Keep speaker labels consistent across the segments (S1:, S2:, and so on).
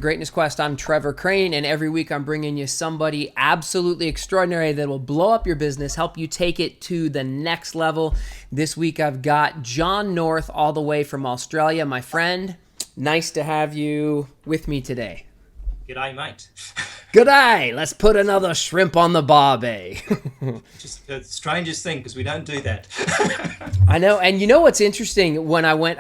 S1: Greatness Quest. I'm Trevor Crane, and every week I'm bringing you somebody absolutely extraordinary that will blow up your business, help you take it to the next level. This week I've got John North all the way from Australia. My friend, nice to have you with me today.
S2: G'day, mate.
S1: G'day. Let's put another shrimp on the barbie.
S2: Just the strangest thing, because we don't do that.
S1: I know, and you know what's interesting? When I went,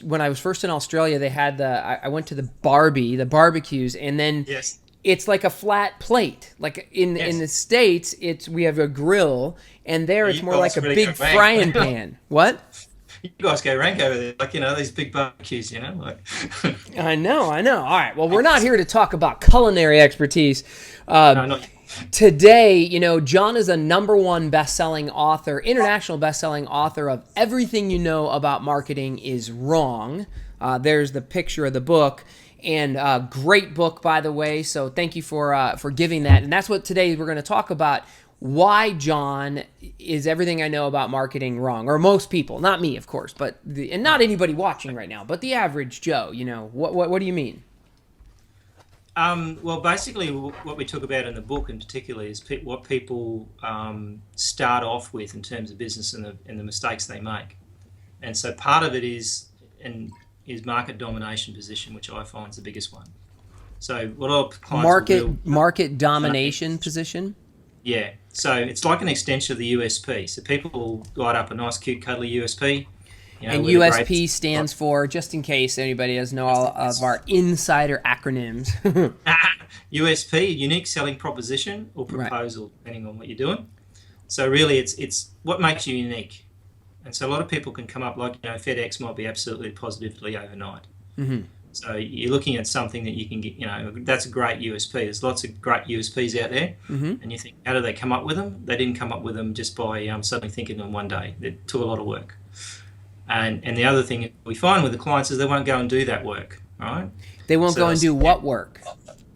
S1: when I was first in Australia, they had I went to the barbecues, and then
S2: Yes.
S1: it's like a flat plate. Like in the States, we have a grill, and there it's
S2: You
S1: more like
S2: guys
S1: a
S2: really
S1: big
S2: go rank.
S1: frying pan. What?
S2: You guys go rank over there, like, these big barbecues, like.
S1: I know. All right. Well, we're not here to talk about culinary expertise.
S2: No, not.
S1: Today, John is a #1 best-selling author, international best-selling author of Everything You Know About Marketing Is Wrong. There's the picture of the book, and great book, by the way. So thank you for giving that. And that's what today we're going to talk about. Why John is everything I know about marketing wrong, or most people, not me, of course, but and not anybody watching right now, but the average Joe. What do you mean?
S2: Well, basically, what we talk about in the book, in particular, is what people start off with in terms of business and the mistakes they make. And so part of it is market domination position, which I find is the biggest one. So what our clients
S1: market domination position.
S2: Yeah, so it's like an extension of the USP. So people will light up a nice, cute, cuddly USP.
S1: And USP stands for, just in case anybody doesn't know all of our insider acronyms.
S2: USP, unique selling proposition or proposal, depending on what you're doing. So really, it's what makes you unique. And so a lot of people can come up like, FedEx might be absolutely positively overnight. Mm-hmm. So you're looking at something that you can get, that's a great USP. There's lots of great USPs out there. Mm-hmm. And you think, how do they come up with them? They didn't come up with them just by suddenly thinking on one day. It took a lot of work. And the other thing we find with the clients is they won't go and do that work, right?
S1: They won't go and do what work?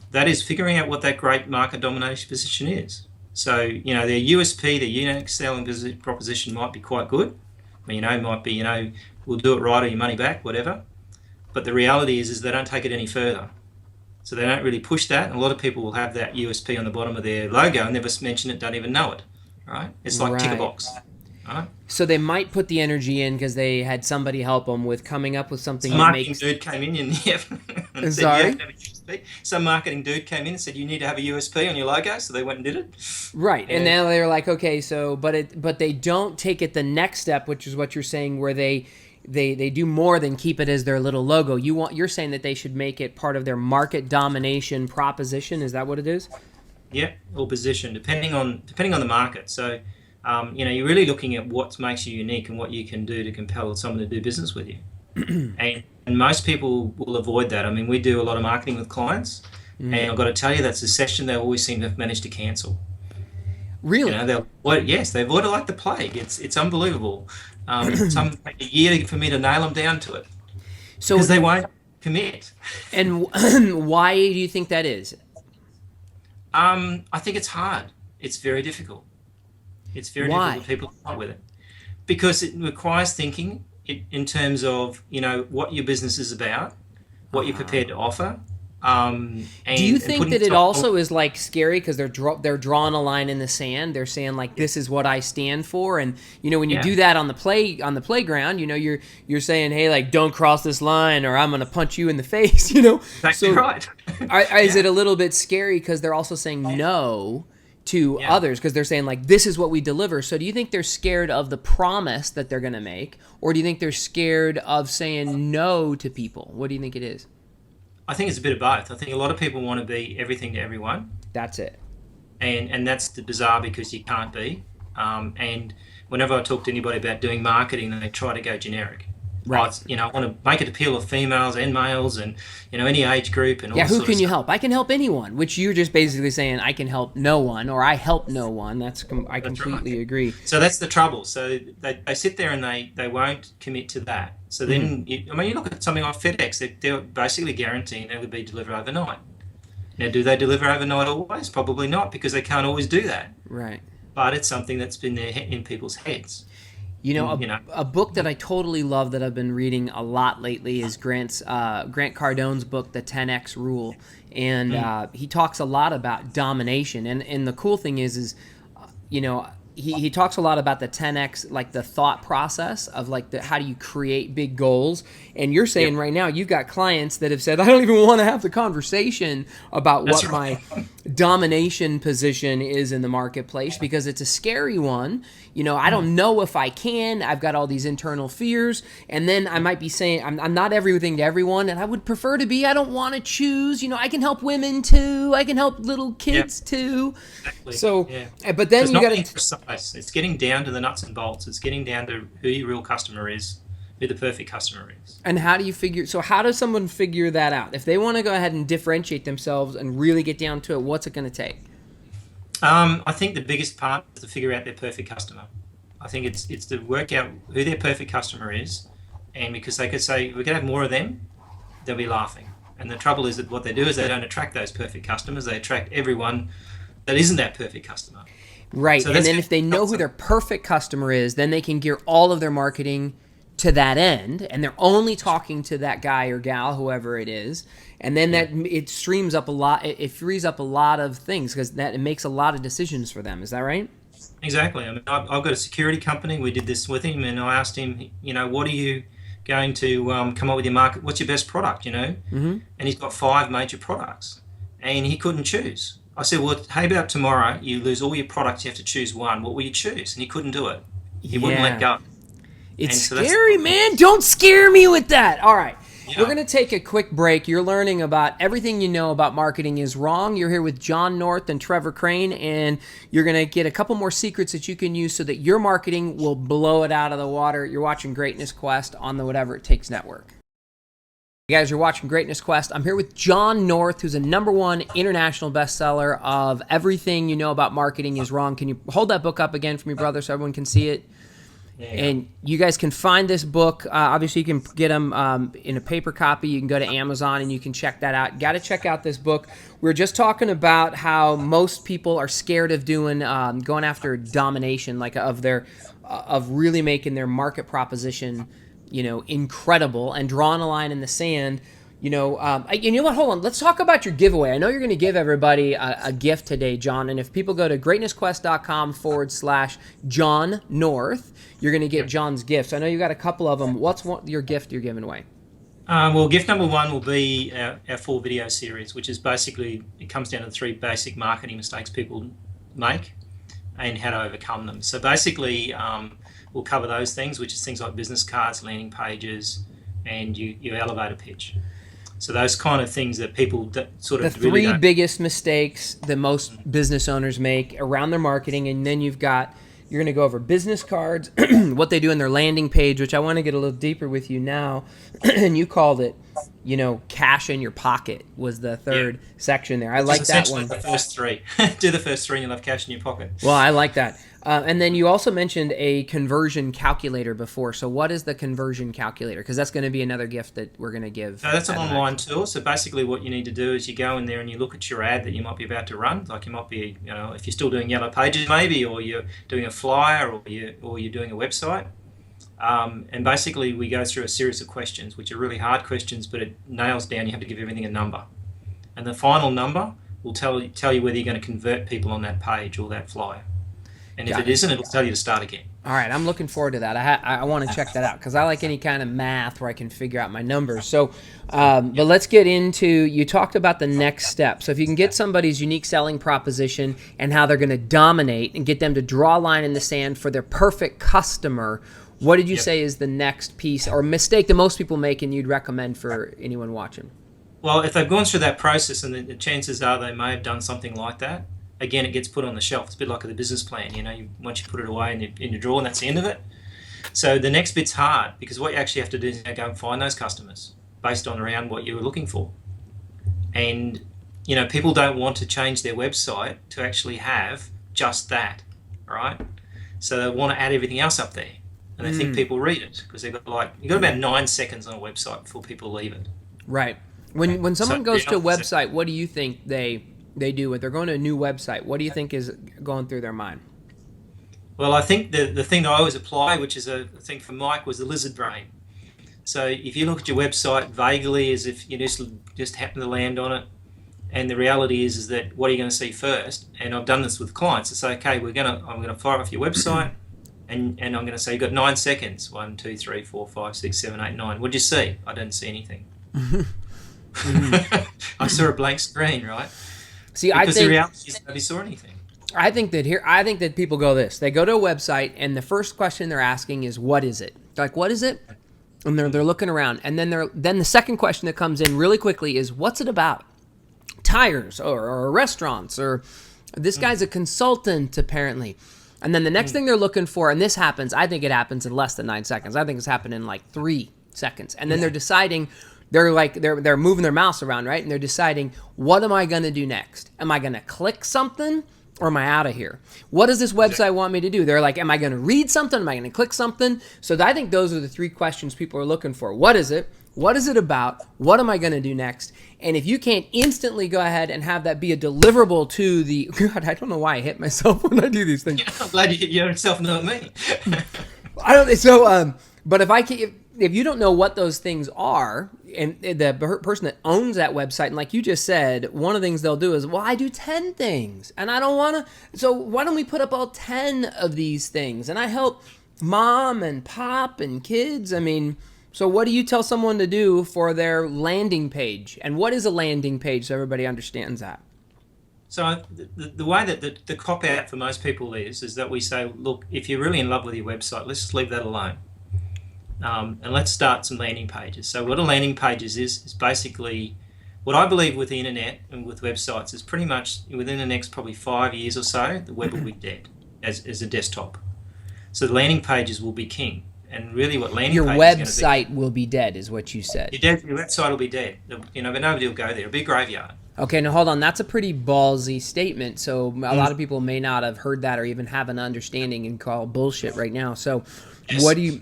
S2: That is figuring out what that great market domination position is. So, their USP, their unique selling proposition might be quite good. Might be, we'll do it right or your money back, whatever. But the reality is they don't take it any further. So they don't really push that. And a lot of people will have that USP on the bottom of their logo and never mention it, don't even know it, right? It's like tick a box, right?
S1: So they might put the energy in because they had somebody help them with coming up with something
S2: Some
S1: that
S2: marketing
S1: makes...
S2: dude came in and said,
S1: Sorry?
S2: you have to have a USP. Some marketing dude came in and said, you need to have a USP on your logo. So they went and did it.
S1: Right. And now they're like, okay, so, but they don't take it the next step, which is what you're saying, where they do more than keep it as their little logo. You're saying that they should make it part of their market domination proposition. Is that what it is? Yeah,
S2: or position, depending on the market. So, you're really looking at what makes you unique and what you can do to compel someone to do business with you. and most people will avoid that. I mean, we do a lot of marketing with clients, and I've got to tell you, that's a session they always seem to have managed to cancel.
S1: Really?
S2: They avoid it like the plague. It's unbelievable. Some take a year for me to nail them down to it, because they won't commit.
S1: And why do you think that is?
S2: I think it's hard. It's very difficult. It's very difficult for people to come up with it, because it requires thinking in terms of what your business is about, what you're prepared to offer. And
S1: do you think that it also is like scary because they're drawing a line in the sand? They're saying like, this is what I stand for, and when you do that on the playground, you're saying, hey, like, don't cross this line, or I'm gonna punch you in the face.
S2: Exactly right.
S1: Is it a little bit scary because they're also saying no to others, because they're saying like, this is what we deliver? So do you think they're scared of the promise that they're gonna make, or do you think they're scared of saying no to people? What do you think it is?
S2: I think it's a bit of both. I think a lot of people want to be everything to everyone.
S1: That's it.
S2: And that's bizarre, because you can't be. And whenever I talk to anybody about doing marketing, they try to go generic.
S1: Right.
S2: I want to make it appeal to females and males and, any age group and all.
S1: Yeah, who can you help? I can help anyone, which you're just basically saying I can help no one, or I help no one. I completely agree.
S2: So that's the trouble. So they sit there and they won't commit to that. So then, you look at something like FedEx, they're basically guaranteeing it will be delivered overnight. Now, do they deliver overnight always? Probably not, because they can't always do that.
S1: Right.
S2: But it's something that's been there in people's heads.
S1: You know,
S2: You know,
S1: a book that I totally love that I've been reading a lot lately is Grant Cardone's book, The 10X Rule, and he talks a lot about domination. And the cool thing is you know, he talks a lot about the 10X, like the thought process of like how do you create big goals. And you're saying right now you've got clients that have said, I don't even want to have the conversation about what my domination position is in the marketplace because it's a scary one. You know, I don't know if I can. I've got all these internal fears. And then I might be saying I'm not everything to everyone, and I would prefer to be. I don't want to choose. You know, I can help women too. I can help little kids too.
S2: Exactly.
S1: So, but then you got to.
S2: Precise. It's getting down to the nuts and bolts. It's getting down to who your real customer is, who the perfect customer is.
S1: And how do you figure? So how does someone figure that out? If they want to go ahead and differentiate themselves and really get down to it, what's it going to take?
S2: I think the biggest part is to figure out their perfect customer. I think it's to work out who their perfect customer is, and because they could say we could have more of them, they'll be laughing. And the trouble is that what they do is they don't attract those perfect customers. They attract everyone that isn't that perfect customer.
S1: Right.
S2: So
S1: and then if they know who their perfect customer is, then they can gear all of their marketing to that end, and they're only talking to that guy or gal, whoever it is. And then that it streams up a lot. It frees up a lot of things because it makes a lot of decisions for them. Is that right?
S2: Exactly. I mean, I've got a security company. We did this with him, and I asked him, you know, what are you going to come up with your market? What's your best product? You know, and he's got 5 major products, and he couldn't choose. I said, well, how about tomorrow you lose all your products, you have to choose one. What will you choose? And he couldn't do it. He wouldn't let go.
S1: It's scary, man. Don't scare me with that. All right.
S2: Yeah.
S1: We're going to take a quick break. You're learning about everything you know about marketing is wrong. You're here with John North and Trevor Crane, and you're going to get a couple more secrets that you can use so that your marketing will blow it out of the water. You're watching Greatness Quest on the Whatever It Takes Network. You guys are watching Greatness Quest. I'm here with John North, who's a #1 international bestseller of Everything You Know About Marketing is Wrong. Can you hold that book up again for me, brother, so everyone can see it? And you guys can find this book. Obviously, you can get them in a paper copy. You can go to Amazon and you can check that out. Got to check out this book. We were just talking about how most people are scared of doing going after domination, like of really making their market proposition, you know, incredible and drawing a line in the sand. You know, you know what? Hold on. Let's talk about your giveaway. I know you're going to give everybody a gift today, John. And if people go to greatnessquest.com/John North, you're going to get John's gifts. I know you got a couple of them. What's your gift you're giving away?
S2: Well, gift number 1 will be our 4 video series, which is basically, it comes down to 3 basic marketing mistakes people make and how to overcome them. So basically, we'll cover those things, which is things like business cards, landing pages, and your elevator pitch. So those kind of things that people sort of
S1: the
S2: really
S1: 3 biggest mistakes that most business owners make around their marketing, and then you're going to go over business cards, what they do in their landing page, which I want to get a little deeper with you now. And you called it, you know, cash in your pocket was the third section there. I like that one.
S2: The first 3. Do the first 3 and you'll have cash in your pocket.
S1: Well, I like that. And then you also mentioned a conversion calculator before. So what is the conversion calculator? Because that's going to be another gift that we're going to give.
S2: So that's an online tool. So basically what you need to do is you go in there and you look at your ad that you might be about to run. Like you might be, you know, if you're still doing yellow pages maybe, or you're doing a flyer, or you're doing a website. And basically we go through a series of questions, which are really hard questions, but it nails down. You have to give everything a number. And the final number will tell you whether you're going to convert people on that page or that flyer. And if it isn't, it'll tell you to start again.
S1: All right, I'm looking forward to that. I want to check that out because I like any kind of math where I can figure out my numbers. So, but let's get into, you talked about the next step. So if you can get somebody's unique selling proposition and how they're going to dominate and get them to draw a line in the sand for their perfect customer, what did you say is the next piece or mistake that most people make and you'd recommend for anyone watching?
S2: Well, if they've gone through that process, and the chances are they may have done something like that, again, it gets put on the shelf. It's a bit like the business plan. You know, once you put it away in your drawer, and that's the end of it. So the next bit's hard because what you actually have to do is go and find those customers based on around what you were looking for. And, you know, people don't want to change their website to actually have just that, right? So they want to add everything else up there. And they think people read it because you've got about 9 seconds on a website before people leave it.
S1: Right. When someone goes to a website, what do you think they do when they're going to a new website? What do you think is going through their mind?
S2: Well, I think the thing that I always apply, which is a thing for Mike, was the lizard brain. So if you look at your website vaguely as if you just happen to land on it, and the reality is that what are you going to see first? And I've done this with clients. It's okay. I'm gonna fire off your website, and I'm going to say you've got 9 seconds. 1, 2, 3, 4, 5, 6, 7, 8, 9. What'd you see? I didn't see anything. I saw a blank screen, right?
S1: See,
S2: Because the reality is nobody saw anything.
S1: I think that people go this. They go to a website, and the first question they're asking is, "What is it?" They're like, "What is it?" And they're looking around, and then the second question that comes in really quickly is, "What's it about?" Tires or restaurants, or this guy's a consultant apparently. And then the next thing they're looking for, and this happens, I think it happens in less than 9 seconds. I think it's happened in like 3 seconds. And then they're deciding, they're moving their mouse around, right? And they're deciding, what am I going to do next? Am I going to click something, or am I out of here? What does this website want me to do? They're like, am I going to read something? Am I going to click something? So I think those are the 3 questions people are looking for. What is it? What is it about? What am I going to do next? And if you can't instantly go ahead and have that be a deliverable to the... God, I don't know why I hit myself when I do these things.
S2: Yeah, I'm glad you hit yourself, not me.
S1: I don't... So, but if you don't know what those things are, and the person that owns that website, and like you just said, one of the things they'll do is, well, I do 10 things, and I don't want to... So why don't we put up all 10 of these things? And I help mom and pop and kids. I mean... So what do you tell someone to do for their landing page? And what is a landing page so everybody understands that?
S2: So the way that the cop-out for most people is that we say, look, if you're really in love with your website, let's just leave that alone. And let's start some landing pages. So what a landing page is basically what I believe with the internet and with websites is pretty much within the next probably 5 years or so, the web will be dead as a desktop. So the landing pages will be king. And really what landing
S1: your
S2: page
S1: website will be dead is what you said.
S2: Your website will be dead. But nobody will go there. It'll be a graveyard.
S1: Okay, now hold on. That's a pretty ballsy statement. So a lot of people may not have heard that or even have an understanding and call bullshit right now. So
S2: Yes.
S1: what do you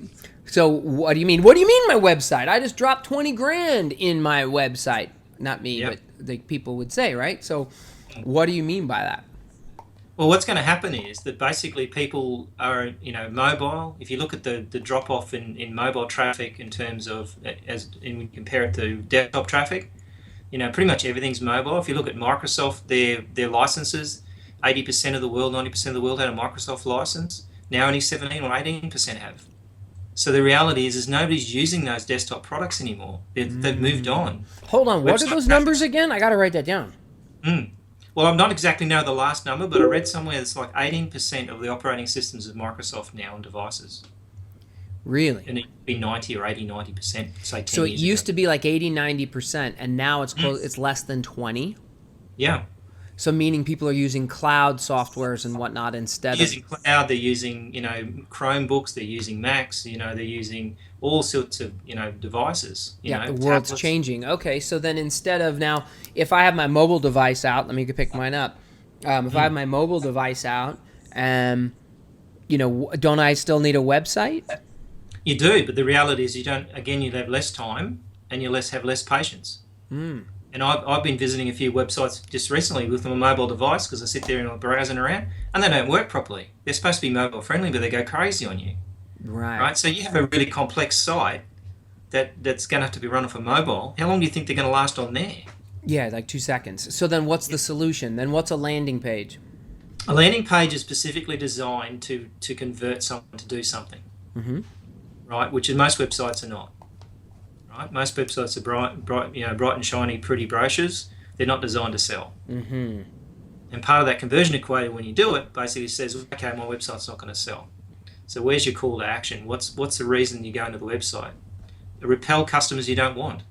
S1: mean? What do you mean my website? I just dropped 20 grand in my website. Not me,
S2: Yep.
S1: but the people would say, right? So what do you mean by that?
S2: Well, what's going to happen is that basically people are, mobile. If you look at the drop off in mobile traffic in terms of and we compare it to desktop traffic, pretty much everything's mobile. If you look at Microsoft, their licenses, 80% of the world, 90% of the world had a Microsoft license. Now only 17 or 18% have. So the reality is nobody's using those desktop products anymore. They've moved on.
S1: Hold on, what are
S2: Website
S1: those numbers again? I got to write that down.
S2: Well, I'm not exactly know the last number, but I read somewhere it's like 18% of the operating systems of Microsoft now on devices.
S1: Really?
S2: And it would be 90 or 80, 90%, say 10
S1: So it
S2: years
S1: used
S2: ago.
S1: to be like 80, 90%, and now it's close, it's less than 20.
S2: Yeah.
S1: So meaning people are using cloud softwares and whatnot instead
S2: They're using cloud, they're using, Chromebooks, they're using Macs, they're using all sorts of, devices.
S1: the world's
S2: tablets.
S1: changing. Okay, so then instead of now, if I have my mobile device out, let me pick mine up. If I have my mobile device out, don't I still need a website?
S2: You do, but the reality is you have less time and you have less patience. And I've been visiting a few websites just recently with my mobile device because I sit there and I'm browsing around and they don't work properly. They're supposed to be mobile friendly, but they go crazy on you. Right? So you have a really complex site that's going to have to be run off a mobile. How long do you think they're going to last on there?
S1: Yeah, like 2 seconds. So then what's the solution? Then what's a landing page?
S2: A landing page is specifically designed to convert someone to do something, right? Which most websites are not. Right? Most websites are bright and shiny, pretty brochures. They're not designed to sell. And part of that conversion equator, when you do it, basically says, okay, my website's not going to sell. So where's your call to action? What's the reason you go into the website? Repel customers you don't want.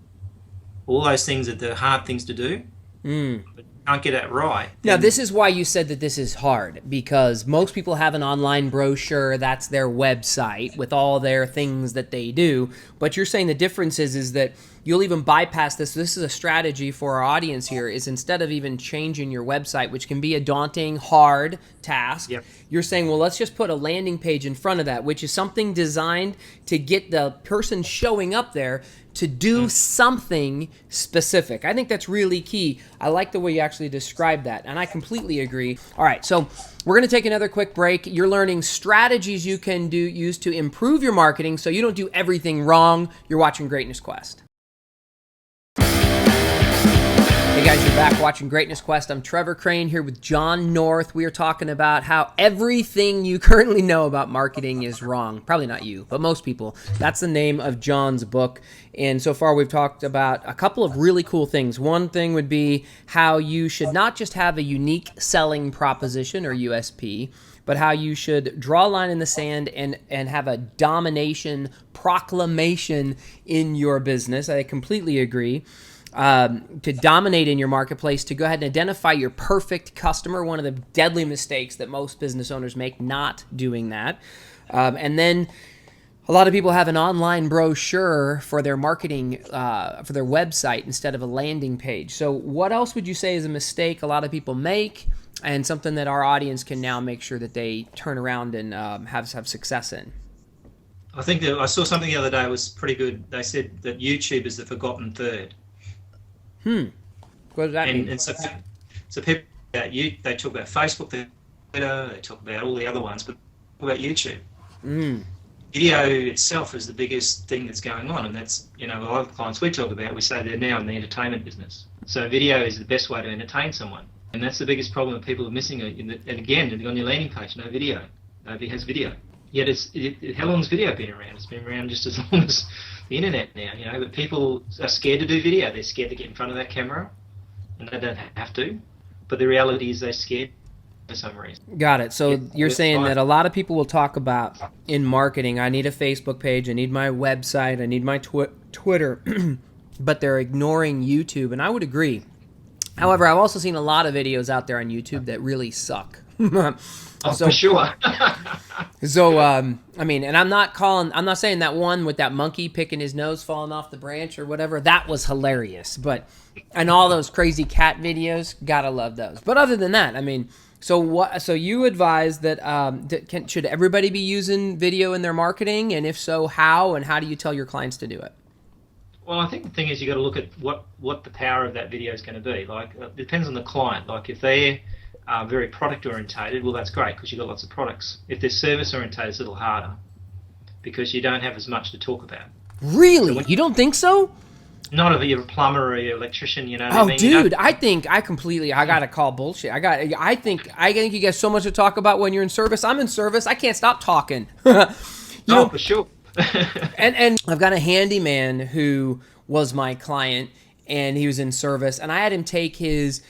S2: All those things are the hard things to do. But you can't get that right.
S1: Now, this is why you said that this is hard, because most people have an online brochure. That's their website with all their things that they do. But you're saying the difference is that you'll even bypass this. This is a strategy for our audience here, is instead of even changing your website, which can be a daunting, hard task, you're saying, well, let's just put a landing page in front of that, which is something designed to get the person showing up there to do something specific. I think that's really key. I like the way you actually described that, and I completely agree. All right, so we're going to take another quick break. You're learning strategies you can use to improve your marketing so you don't do everything wrong. You're watching Greatness Quest. Hey guys, you're back watching Greatness Quest. I'm Trevor Crane here with John North. We are talking about how everything you currently know about marketing is wrong. Probably not you, but most people. That's the name of John's book. And so far we've talked about a couple of really cool things. One thing would be how you should not just have a unique selling proposition or USP, but how you should draw a line in the sand and have a domination proclamation in your business. I completely agree. To dominate in your marketplace, to go ahead and identify your perfect customer, one of the deadly mistakes that most business owners make, not doing that. And then a lot of people have an online brochure for their marketing, for their website instead of a landing page. So what else would you say is a mistake a lot of people make and something that our audience can now make sure that they turn around and have success in?
S2: I think that I saw something the other day was pretty good. They said that YouTube is the forgotten third.
S1: What does that mean?
S2: And so people they talk about Facebook, they talk about all the other ones, but what about YouTube? Video itself is the biggest thing that's going on, and that's, a lot of clients we talk about, we say they're now in the entertainment business. So video is the best way to entertain someone, and that's the biggest problem that people are missing. And again, on your landing page, no video. Nobody has video. Yet how long's video been around? It's been around just as long as the internet now, but people are scared to do video. They're scared to get in front of that camera, and they don't have to. But the reality is they're scared for some reason.
S1: Got it. So you're saying that a lot of people will talk about in marketing, I need a Facebook page, I need my website, I need my Twitter, but they're ignoring YouTube, and I would agree. However, I've also seen a lot of videos out there on YouTube that really suck.
S2: For sure.
S1: So, and I'm not saying that one with that monkey picking his nose falling off the branch or whatever, that was hilarious. And all those crazy cat videos, gotta love those. But other than that, so you advise that, should everybody be using video in their marketing? And if so, how? And how do you tell your clients to do it?
S2: Well, I think the thing is you got to look at what the power of that video is going to be. Like, it depends on the client. Like, if they're very product orientated, well, that's great because you've got lots of products. If they're service orientated, it's a little harder because you don't have as much to talk about.
S1: Really? You don't think so?
S2: Not if you're a plumber or you're an electrician,
S1: dude, I gotta call bullshit. I think you got so much to talk about when you're in service. I'm in service. I can't stop talking.
S2: For sure.
S1: and I've got a handyman who was my client, and he was in service, and I had him take his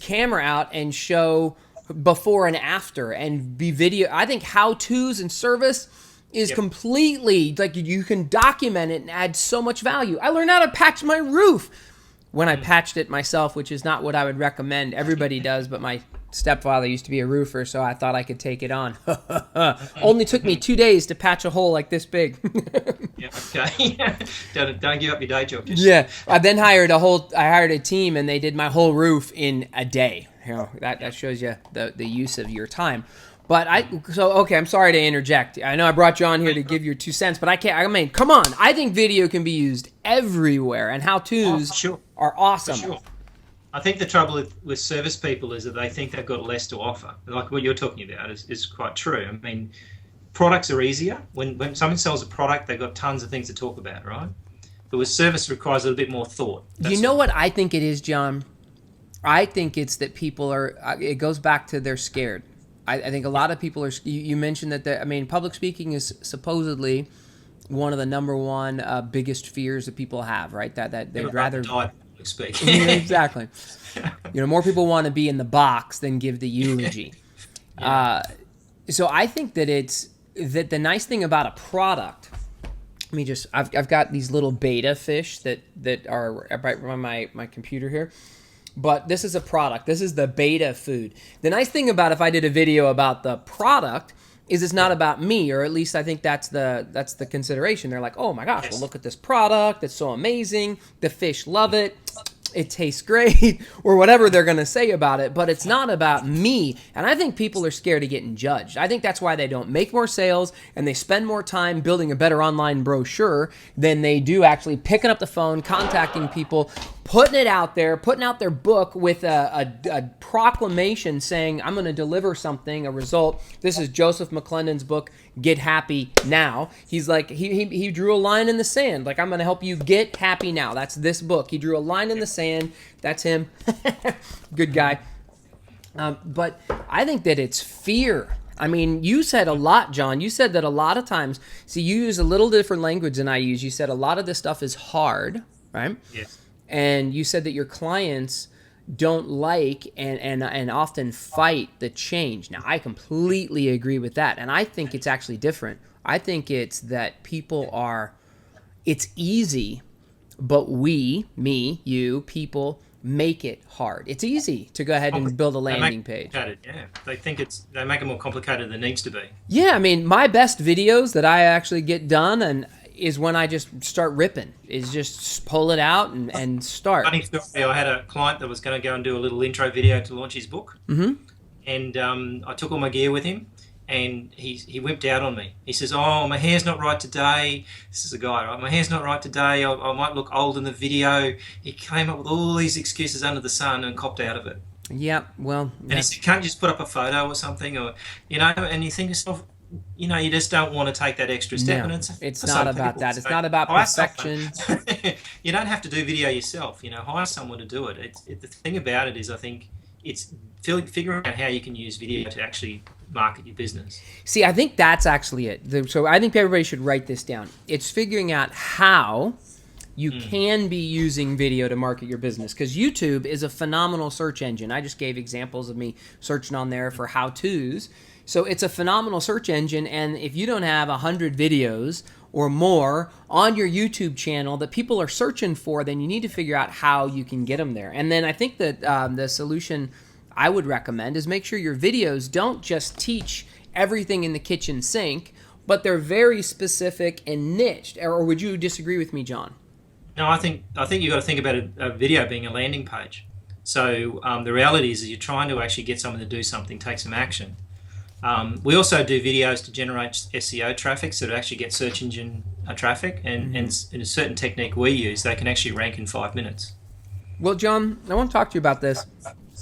S1: camera out and show before and after and be video. I think how-tos in service is completely, like, you can document it and add so much value. I learned how to patch my roof when I patched it myself, which is not what I would recommend. Everybody does, but my stepfather used to be a roofer, so I thought I could take it on. Only took me 2 days to patch a hole like this big.
S2: Okay. Don't give up your day job.
S1: I then hired a team, and they did my whole roof in a day. That shows you the use of your time. But I'm sorry to interject. I know I brought you on here to give your 2 cents, but I can't. Come on. I think video can be used everywhere, and how-tos are awesome.
S2: For sure. I think the trouble with service people is that they think they've got less to offer. Like what you're talking about is quite true. I mean, products are easier. When someone sells a product, they've got tons of things to talk about, right? But with service, requires a little bit more thought.
S1: What I think it is, John? I think it's that people are, it goes back to they're scared. I think a lot of people are, you mentioned that, public speaking is supposedly one of the number one biggest fears that people have, right? That they'd rather...
S2: Speak.
S1: Exactly. More people want to be in the box than give the eulogy. So I think that the nice thing about a product, I've got these little beta fish that are right on my computer here. But this is a product. This is the beta food. The nice thing about if I did a video about the product is it's not about me, or at least I think that's the consideration. They're like, oh my gosh, well, look at this product. It's so amazing. The fish love it. it tastes great, or whatever they're going to say about it, but it's not about me. And I think people are scared of getting judged. I think that's why they don't make more sales and they spend more time building a better online brochure than they do actually picking up the phone, contacting people, putting it out there, putting out their book with a proclamation saying, I'm going to deliver something, a result. This is Joseph McClendon's book, Get Happy Now. He's like, he drew a line in the sand. Like, I'm going to help you get happy now. That's this book. He drew a line in the sand. That's him. Good guy. But I think that it's fear. I mean, you said a lot, John. You said that a lot of times, see, you use a little different language than I use. You said a lot of this stuff is hard, right?
S2: Yes.
S1: And you said that your clients don't like and often fight the change. Now, I completely agree with that. And I think it's actually different. I think it's that it's easy, but people make it hard. It's easy to go ahead and build a landing page.
S2: Yeah, they make it more complicated than it needs to be.
S1: Yeah, I mean, my best videos that I actually get done is when I just start ripping, is just pull it out and start.
S2: Funny story, I had a client that was going to go and do a little intro video to launch his book.
S1: Mm-hmm.
S2: And I took all my gear with him, and he wimped out on me. He says, oh, my hair's not right today. This is a guy, right? My hair's not right today. I might look old in the video. He came up with all these excuses under the sun and copped out of it.
S1: Yeah, well.
S2: And he said, can't you just put up a photo or something? Or, and you think to yourself, you just don't want to take that extra step.
S1: No,
S2: and
S1: it's not about that. It's not about perfection.
S2: You don't have to do video yourself. Hire someone to do it. The thing about it is, I think it's figuring out how you can use video to actually market your business.
S1: See, I think that's actually it. So I think everybody should write this down. It's figuring out how you can be using video to market your business, because YouTube is a phenomenal search engine. I just gave examples of me searching on there for how-tos. So it's a phenomenal search engine, and if you don't have 100 videos or more on your YouTube channel that people are searching for, then you need to figure out how you can get them there. And then I think that the solution I would recommend is make sure your videos don't just teach everything in the kitchen sink, but they're very specific and niched. Or would you disagree with me, John?
S2: No, I think you've got to think about a video being a landing page. So the reality is you're trying to actually get someone to do something, take some action. We also do videos to generate SEO traffic, so to actually get search engine traffic, and in a certain technique we use, they can actually rank in 5 minutes.
S1: Well, John, I want to talk to you about this.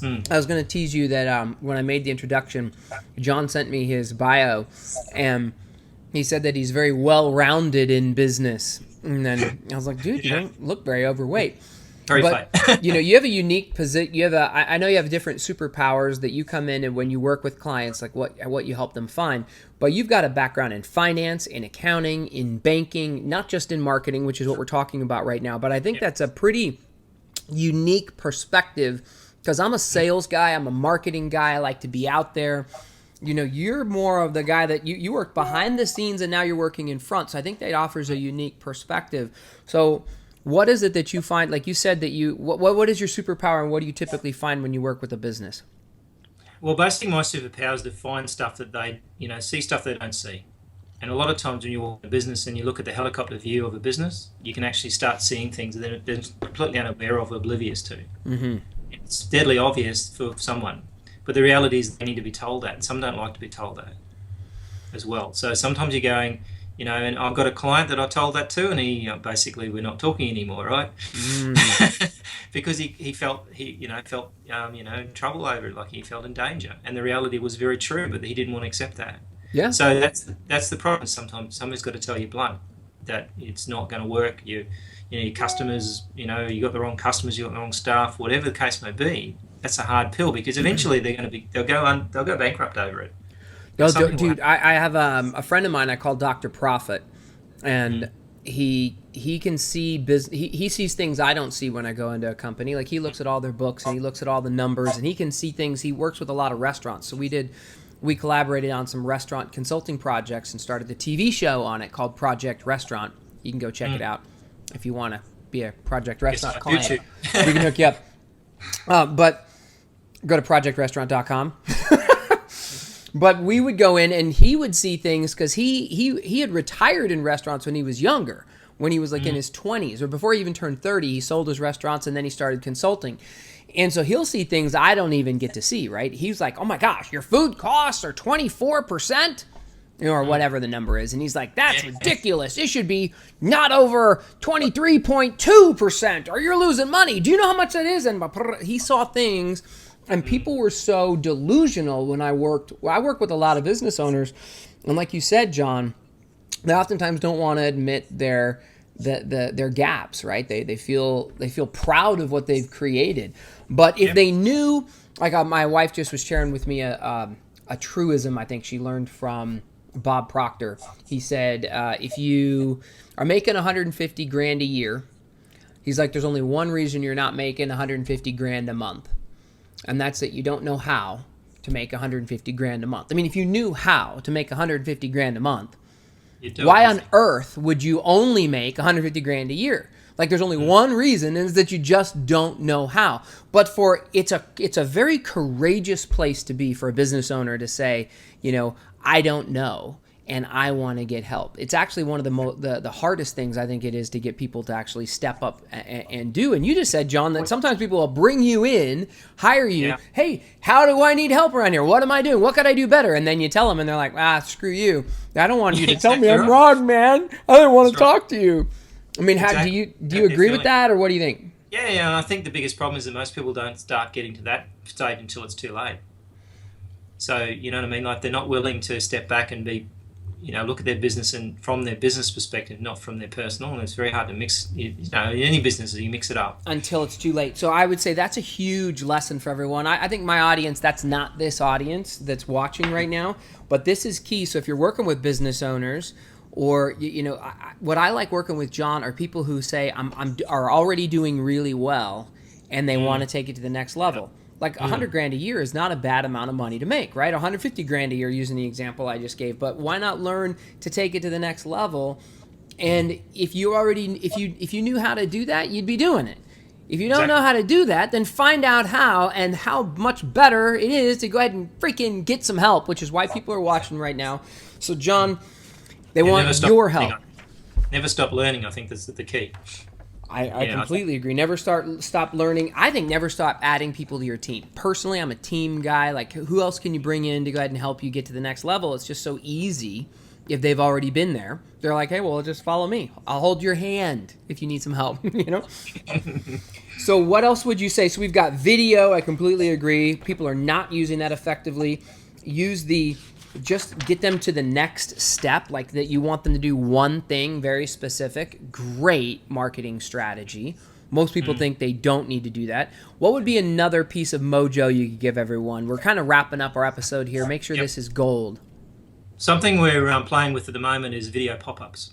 S1: I was going to tease you that when I made the introduction, John sent me his bio, and he said that he's very well-rounded in business. And then I was like, dude, you don't look very overweight. But you have a unique position. I know you have different superpowers that you come in and when you work with clients, like what you help them find. But you've got a background in finance, in accounting, in banking, not just in marketing, which is what we're talking about right now. But I think that's a pretty unique perspective, because I'm a sales guy, I'm a marketing guy. I like to be out there. You're more of the guy that you work behind the scenes, and now you're working in front. So I think that offers a unique perspective. So what is it that you find, like you said, that what is your superpower, and what do you typically find when you work with a business?
S2: Well, basically my superpower is to find stuff that they, see stuff they don't see. And a lot of times when you walk in a business and you look at the helicopter view of a business, you can actually start seeing things that they're completely unaware of, oblivious to. Mm-hmm. It's deadly obvious for someone. But the reality is they need to be told that, and some don't like to be told that as well. So sometimes you're going, and I've got a client that I told that to, and he basically we're not talking anymore, right? Because he felt in trouble over it, like he felt in danger, and the reality was very true, but he didn't want to accept that.
S1: Yeah.
S2: So that's the problem. Sometimes somebody's got to tell you blunt that it's not going to work. Your customers, you got the wrong customers, you got the wrong staff, whatever the case may be. That's a hard pill, because eventually they'll go bankrupt over it.
S1: No, dude, I have a friend of mine I call Dr. Profit, and he can see he sees things I don't see when I go into a company. Like, he looks at all their books and he looks at all the numbers, and he can see things. He works with a lot of restaurants, so we collaborated on some restaurant consulting projects and started the TV show on it called Project Restaurant. You can go check it out if you want to be a Project Restaurant client. We can hook you up. But go to projectrestaurant.com. But we would go in and he would see things, because he had retired in restaurants when he was younger. when he was like in his 20s, or before he even turned 30. He sold his restaurants and then he started consulting. And so he'll see things I don't even get to see, right? He's like, oh my gosh, your food costs are 24%, or whatever the number is. And he's like, that's ridiculous. It should be not over 23.2%, or you're losing money. Do you know how much that is? And he saw things, and people were so delusional when I work with a lot of business owners. And like you said, John, they oftentimes don't want to admit their gaps, right? They feel proud of what they've created. But if they knew, like my wife just was sharing with me a truism I think she learned from Bob Proctor. He said, if you are making 150 grand a year, he's like, there's only one reason you're not making 150 grand a month. And that's that you don't know how to make 150 grand a month. I mean, if you knew how to make 150 grand a month, why on earth would you only make 150 grand a year? Like, there's only one reason, and it's that you just don't know how. But it's a very courageous place to be for a business owner to say, I don't know, and I want to get help. It's actually one of the hardest things I think it is to get people to actually step up and do. And you just said, John, that sometimes people will bring you in, hire you. Yeah. Hey, how do I need help around here? What am I doing? What could I do better? And then you tell them, and they're like, screw you. I don't want you to tell me I'm wrong, man. I don't want to talk to you. I mean, do you agree with that, or what do you think?
S2: Yeah, and I think the biggest problem is that most people don't start getting to that stage until it's too late. So, you know what I mean? Like, they're not willing to step back and be, look at their business and from their business perspective, not from their personal. And it's very hard to mix, in any business, you mix it up.
S1: Until it's too late. So I would say that's a huge lesson for everyone. I think my audience, that's not this audience that's watching right now, but this is key. So if you're working with business owners, or, what I like working with, John, are people who say, are already doing really well and they want to take it to the next level. Like 100 grand a year is not a bad amount of money to make, right? 150 grand a year, using the example I just gave. But why not learn to take it to the next level? And if you knew how to do that, you'd be doing it. If you don't know how to do that, then find out how, and how much better it is to go ahead and freaking get some help, which is why people are watching right now. So, John, they want your help.
S2: Never stop learning. I think that's the key.
S1: I completely agree. Never stop learning. I think never stop adding people to your team. Personally, I'm a team guy. Like, who else can you bring in to go ahead and help you get to the next level? It's just so easy if they've already been there. They're like, hey, well, just follow me. I'll hold your hand if you need some help, So what else would you say? So we've got video. I completely agree. People are not using that effectively. Just get them to the next step, like that you want them to do one thing very specific. Great marketing strategy. Most people think they don't need to do that. What would be another piece of mojo you could give everyone? We're kind of wrapping up our episode here. Make sure this is gold.
S2: Something we're playing with at the moment is video pop-ups.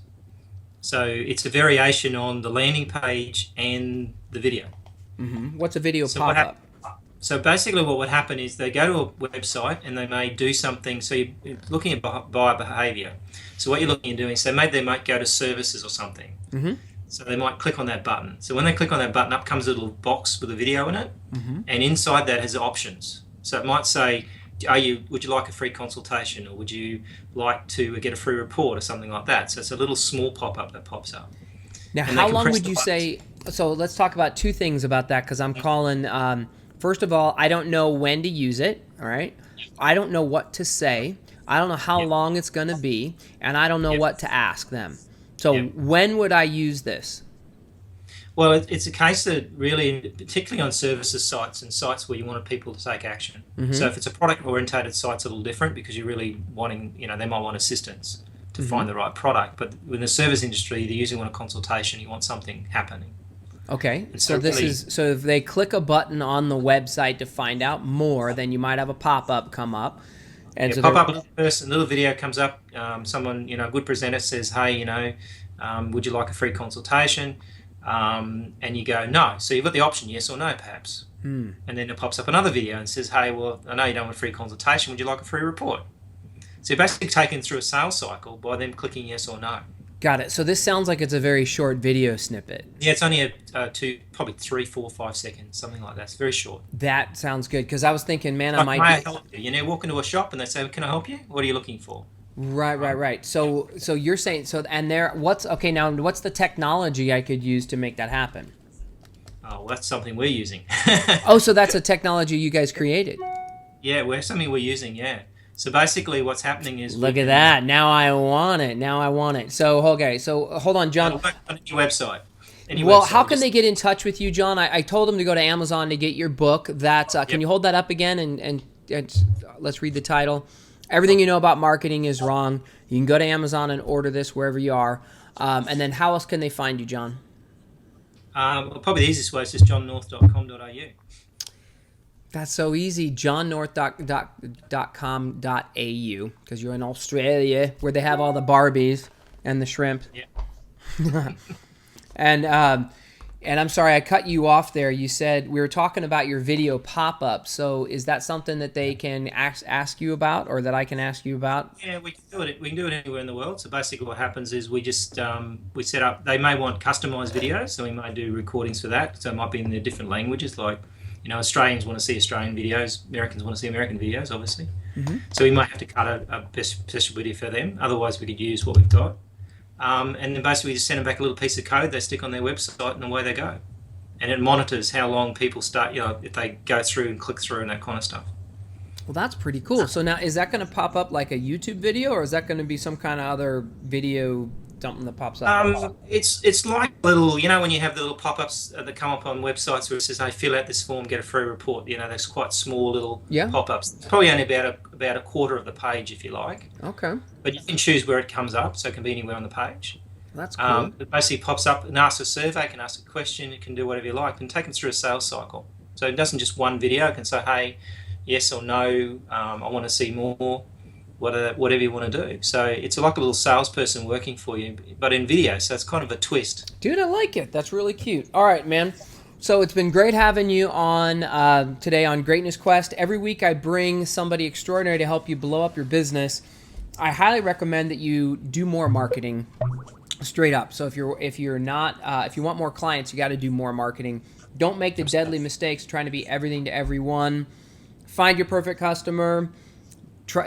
S2: So it's a variation on the landing page and the video.
S1: Mm-hmm. What's a video pop-up?
S2: So basically what would happen is they go to a website and they may do something. So you're looking at buyer behavior. So what you're looking at doing, so maybe they might go to services or something. Mm-hmm. So they might click on that button. So when they click on that button, up comes a little box with a video in it. Mm-hmm. And inside that has options. So it might say, would you like a free consultation, or would you like to get a free report or something like that? So it's a little small pop-up that pops up.
S1: Now, how long would you say, so let's talk about two things about that, because I'm calling... First of all, I don't know when to use it, all right? I don't know what to say. I don't know how long it's going to be, and I don't know what to ask them. So when would I use this?
S2: Well, it's a case that really, particularly on services sites and sites where you want people to take action. Mm-hmm. So if it's a product-orientated site, it's a little different because you're really wanting, they might want assistance to find the right product. But in the service industry, they usually want a consultation. You want something happening.
S1: Okay, so if they click a button on the website to find out more, then you might have a pop-up come up. And so
S2: pop-up, a little video comes up. Someone, a good presenter says, hey, would you like a free consultation? And you go, no. So you've got the option, yes or no, perhaps. And then it pops up another video and says, hey, well, I know you don't want a free consultation. Would you like a free report? So you're basically taken through a sales cycle by them clicking yes or no.
S1: Got it. So this sounds like it's a very short video snippet.
S2: Yeah, it's only probably 3, 4, 5 seconds, something like that. It's very short.
S1: That sounds good, because I was thinking, man, I might...
S2: May I help you? Walk into a shop and they say, can I help you? What are you looking for?
S1: Right. So you're saying so, and there. What's okay now? What's the technology I could use to make that happen?
S2: Oh, well, that's something we're using.
S1: Oh, so that's a technology you guys created.
S2: Yeah, we're something we're using. Yeah. So basically, what's happening is
S1: Look at that. Now I want it. Now I want it. So okay. So hold on, John.
S2: on any website.
S1: Well, how can they get in touch with you, John? I told them to go to Amazon to get your book. That can you hold that up again and let's read the title. Everything you know about marketing is wrong. You can go to Amazon and order this wherever you are. And then how au can they find you, John?
S2: Well, probably the easiest way is just johnnorth.com.au.
S1: That's so easy. johnnorth.com.au because you're in Australia where they have all the Barbies and the shrimp.
S2: Yeah.
S1: And I'm sorry I cut you off there. You said we were talking about your video pop-up. So is that something that they can ask you about, or that I can ask you about?
S2: Yeah, we can do it. We can do it anywhere in the world. So basically, what happens is we just we set up. They may want customized videos, so we may do recordings for that. So it might be in the different languages, like Australians want to see Australian videos, Americans want to see American videos, obviously. Mm-hmm. So we might have to cut a special video for them. Otherwise, we could use what we've got. And then basically we just send them back a little piece of code they stick on their website and away they go. And it monitors how long people start, if they go through and click through and that kind of stuff.
S1: Well, that's pretty cool. So now, is that going to pop up like a YouTube video, or is that going to be some kind of other video something that pops up?
S2: It's like little, when you have the little pop-ups that come up on websites where it says, hey, fill out this form, get a free report. There's quite small little pop-ups. It's probably only about a quarter of the page, if you like.
S1: Okay.
S2: But you can choose where it comes up, so it can be anywhere on the page.
S1: That's cool.
S2: It basically pops up and asks a survey, can ask a question, it can do whatever you like, and take them through a sales cycle. So it doesn't just one video, it can say, hey, yes or no, I want to see more, whatever you want to do. So it's like a little salesperson working for you, but in video, so it's kind of a twist.
S1: Dude, I like it. That's really cute. All right, man. So it's been great having you on today on Greatness Quest. Every week I bring somebody extraordinary to help you blow up your business. I highly recommend that you do more marketing, straight up. So if you want more clients, you got to do more marketing. Don't make the deadly mistakes trying to be everything to everyone. Find your perfect customer.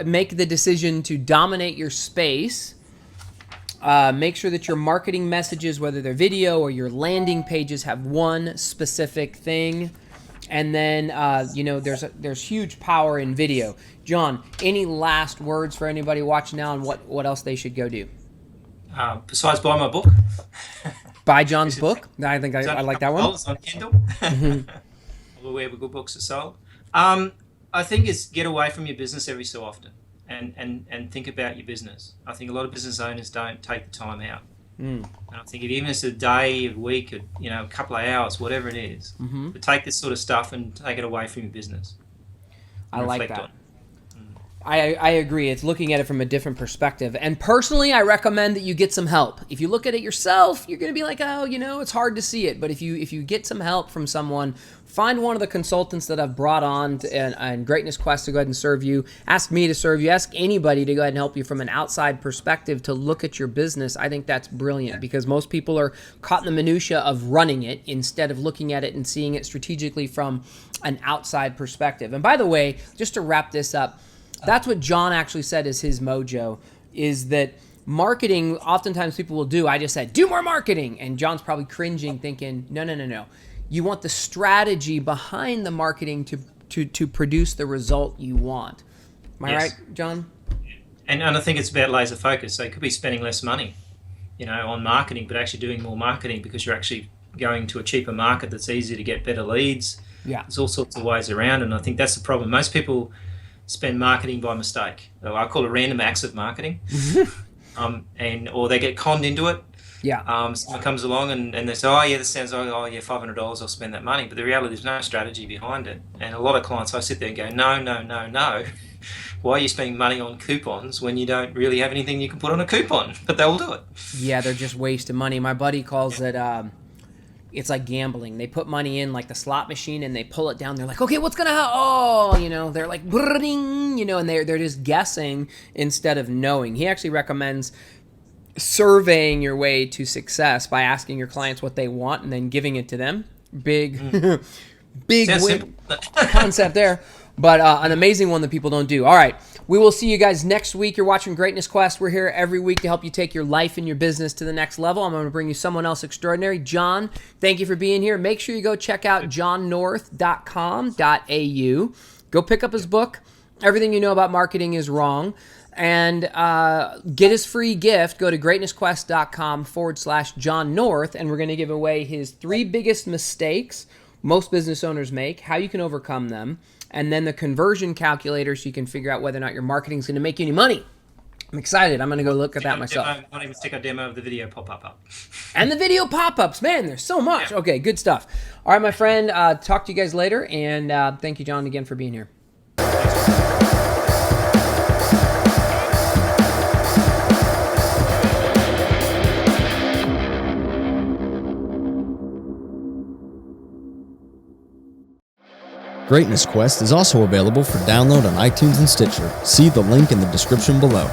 S1: Make the decision to dominate your space. Make sure that your marketing messages, whether they're video or your landing pages, have one specific thing. And then, there's huge power in video. John, any last words for anybody watching now on what else they should go do?
S2: Besides buy my book.
S1: Buy John's book. I think I like that one.
S2: It's on Kindle. Mm-hmm. Wherever good books are sold. I think it's get away from your business every so often and think about your business. I think a lot of business owners don't take the time out. And I think even if it's a day, a week, a couple of hours, whatever it is, to take this sort of stuff and take it away from your business.
S1: I like that. I agree. It's looking at it from a different perspective. And personally, I recommend that you get some help. If you look at it yourself, you're going to be like, oh, it's hard to see it. But if you get some help from someone, find one of the consultants that I've brought on and Greatness Quest to go ahead and serve you. Ask me to serve you. Ask anybody to go ahead and help you from an outside perspective to look at your business. I think that's brilliant because most people are caught in the minutia of running it instead of looking at it and seeing it strategically from an outside perspective. And by the way, just to wrap this up, that's what John actually said is his mojo, is that marketing, oftentimes people will do, I just said, do more marketing. And John's probably cringing thinking, no. You want the strategy behind the marketing to produce the result you want. Am I right, John?
S2: And I think it's about laser focus. So you could be spending less money, on marketing, but actually doing more marketing because you're actually going to a cheaper market that's easier to get better leads.
S1: Yeah.
S2: There's all sorts of ways around, and I think that's the problem. Most people spend marketing by mistake. I call it random acts of marketing, or they get conned into it.
S1: Yeah.
S2: Someone comes along and they say, oh yeah, this sounds like, oh yeah, $500, I'll spend that money. But the reality, there's no strategy behind it. And a lot of clients, I sit there and go, no. Why are you spending money on coupons when you don't really have anything you can put on a coupon? But they'll do it.
S1: Yeah, they're just wasting money. My buddy calls it, it's like gambling. They put money in like the slot machine and they pull it down. They're like, okay, what's going to happen? Oh, they're like, and they're just guessing instead of knowing. He actually recommends surveying your way to success by asking your clients what they want and then giving it to them. Big win concept there. but an amazing one that people don't do. All right. We will see you guys next week. You're watching Greatness Quest. We're here every week to help you take your life and your business to the next level. I'm going to bring you someone else extraordinary. John, thank you for being here. Make sure you go check out johnnorth.com.au. Go pick up his book, Everything You Know About Marketing is Wrong, and get his free gift. Go to greatnessquest.com/John North, and we're going to give away his 3 biggest mistakes most business owners make, how you can overcome them, and then the conversion calculator so you can figure out whether or not your marketing is going to make you any money. I'm excited. I'm going to go look at that myself.
S2: I'll even stick a demo of the video pop up.
S1: And the video pop-ups. Man, there's so much.
S2: Yeah.
S1: Okay, good stuff. All right, my friend. Talk to you guys later, and thank you, John, again for being here.
S3: Greatness Quest is also available for download on iTunes and Stitcher. See the link in the description below.